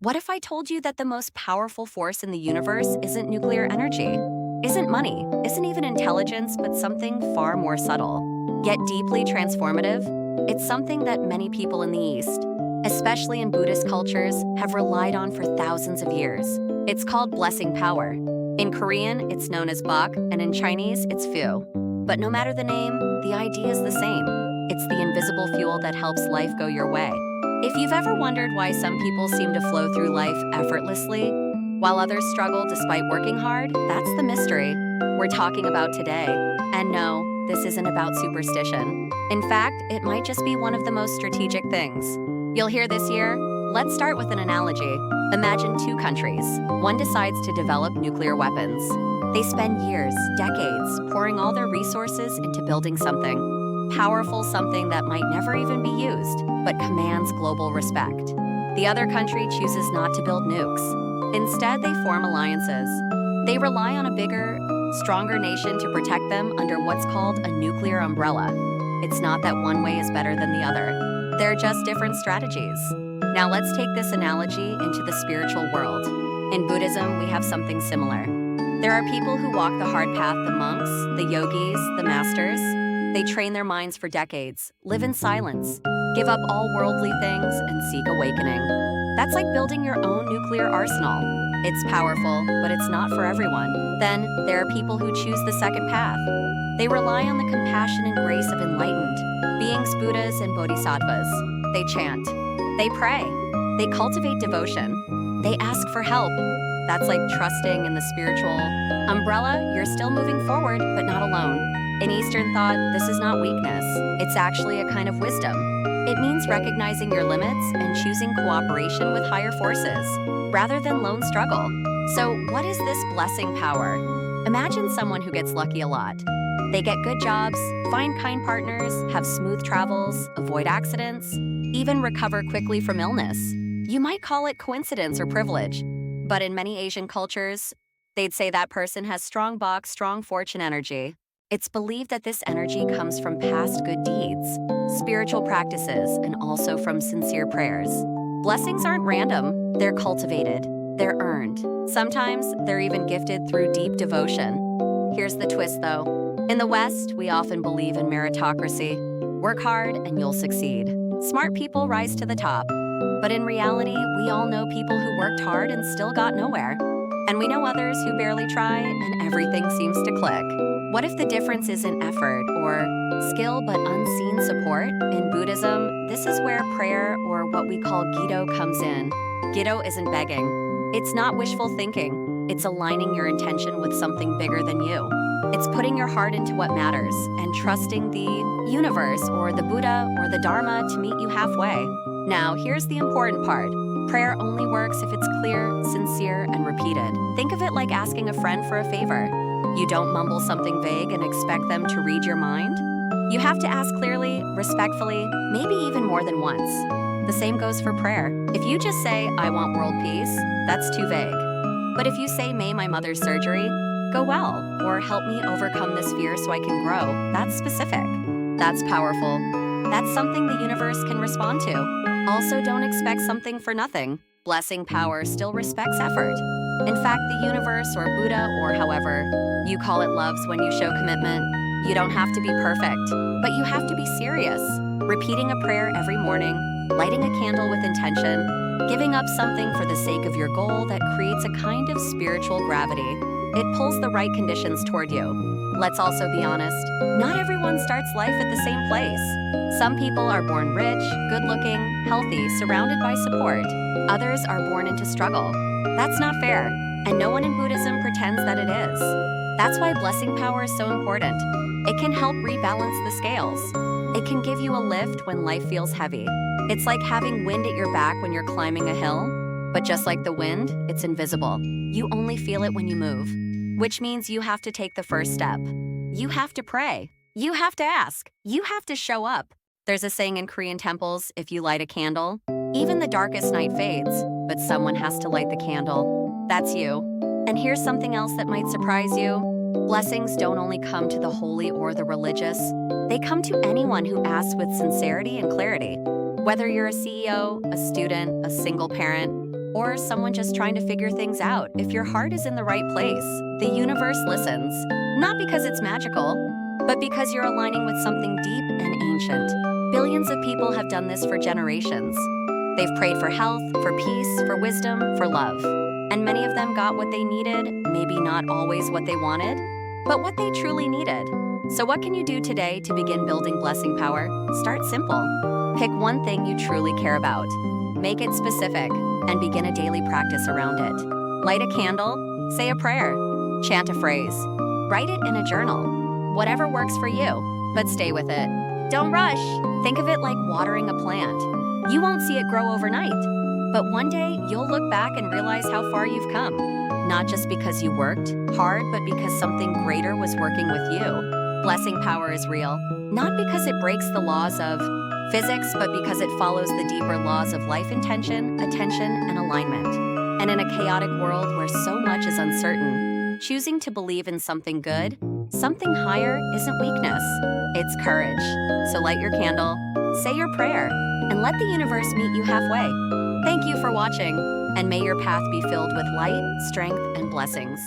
What if I told you that the most powerful force in the universe isn't nuclear energy, isn't money, isn't even intelligence, but something far more subtle, yet deeply transformative? It's something that many people in the East, especially in Buddhist cultures, have relied on for thousands of years. It's called blessing power. In Korean, it's known as bok, and in Chinese, it's fu. But no matter the name, the idea is the same. It's the invisible fuel that helps life go your way. If you've ever wondered why some people seem to flow through life effortlessly, while others struggle despite working hard, that's the mystery we're talking about today. And no, this isn't about superstition. In fact, it might just be one of the most strategic things you'll hear this year. Let's start with an analogy. Imagine two countries. One decides to develop nuclear weapons. They spend years, decades, pouring all their resources into building something powerful, something that might never even be used, but commands global respect. The other country chooses not to build nukes. Instead, they form alliances. They rely on a bigger, stronger nation to protect them under what's called a nuclear umbrella. It's not that one way is better than the other. They're just different strategies. Now let's take this analogy into the spiritual world. In Buddhism, we have something similar. There are people who walk the hard path, the monks, the yogis, the masters. They train their minds for decades, live in silence, give up all worldly things, and seek awakening. That's like building your own nuclear arsenal. It's powerful, but it's not for everyone. Then, there are people who choose the second path. They rely on the compassion and grace of enlightened beings, Buddhas and Bodhisattvas. They chant, they pray, they cultivate devotion, they ask for help. That's like trusting in the spiritual umbrella. You're still moving forward, but not alone. In Eastern thought, this is not weakness. It's actually a kind of wisdom. It means recognizing your limits and choosing cooperation with higher forces, rather than lone struggle. So, what is this blessing power? Imagine someone who gets lucky a lot. They get good jobs, find kind partners, have smooth travels, avoid accidents, even recover quickly from illness. You might call it coincidence or privilege, but in many Asian cultures, they'd say that person has strong bok, strong fortune energy. It's believed that this energy comes from past good deeds, spiritual practices, and also from sincere prayers. Blessings aren't random, they're cultivated, they're earned. Sometimes they're even gifted through deep devotion. Here's the twist though. In the West, we often believe in meritocracy. Work hard and you'll succeed. Smart people rise to the top. But in reality, we all know people who worked hard and still got nowhere. And we know others who barely try and everything seems to click. What if the difference isn't effort or skill but unseen support? In Buddhism, this is where prayer, or what we call Gito, comes in. Gito isn't begging. It's not wishful thinking. It's aligning your intention with something bigger than you. It's putting your heart into what matters and trusting the universe or the Buddha or the Dharma to meet you halfway. Now, here's the important part. Prayer only works if it's clear, sincere, and repeated. Think of it like asking a friend for a favor. You don't mumble something vague and expect them to read your mind. You have to ask clearly, respectfully, maybe even more than once. The same goes for prayer. If you just say, I want world peace, that's too vague. But if you say, may my mother's surgery go well, or help me overcome this fear so I can grow, that's specific. That's powerful. That's something the universe can respond to. Also, don't expect something for nothing. Blessing power still respects effort. In fact, the universe or Buddha or however you call it loves when you show commitment. You don't have to be perfect, but you have to be serious. Repeating a prayer every morning, lighting a candle with intention, giving up something for the sake of your goal that creates a kind of spiritual gravity. It pulls the right conditions toward you. Let's also be honest, not everyone starts life at the same place. Some people are born rich, good-looking, healthy, surrounded by support. Others are born into struggle. That's not fair, and no one in Buddhism pretends that it is. That's why blessing power is so important. It can help rebalance the scales. It can give you a lift when life feels heavy. It's like having wind at your back when you're climbing a hill, but just like the wind, it's invisible. You only feel it when you move, which means you have to take the first step. You have to pray. You have to ask. You have to show up. There's a saying in Korean temples, if you light a candle, even the darkest night fades, but someone has to light the candle. That's you. And here's something else that might surprise you. Blessings don't only come to the holy or the religious. They come to anyone who asks with sincerity and clarity. Whether you're a CEO, a student, a single parent, or someone just trying to figure things out, if your heart is in the right place, the universe listens. Not because it's magical, but because you're aligning with something deep and ancient. Billions of people have done this for generations. They've prayed for health, for peace, for wisdom, for love. And many of them got what they needed, maybe not always what they wanted, but what they truly needed. So what can you do today to begin building blessing power? Start simple. Pick one thing you truly care about. Make it specific, and begin a daily practice around it. Light a candle, say a prayer, chant a phrase, write it in a journal. Whatever works for you, but stay with it. Don't rush. Think of it like watering a plant. You won't see it grow overnight, but one day you'll look back and realize how far you've come. Not just because you worked hard, but because something greater was working with you. Blessing power is real, not because it breaks the laws of physics, but because it follows the deeper laws of life intention, attention, and alignment. And in a chaotic world where so much is uncertain, choosing to believe in something good, something higher, isn't weakness, it's courage. So light your candle, say your prayer, and let the universe meet you halfway. Thank you for watching, and may your path be filled with light, strength, and blessings.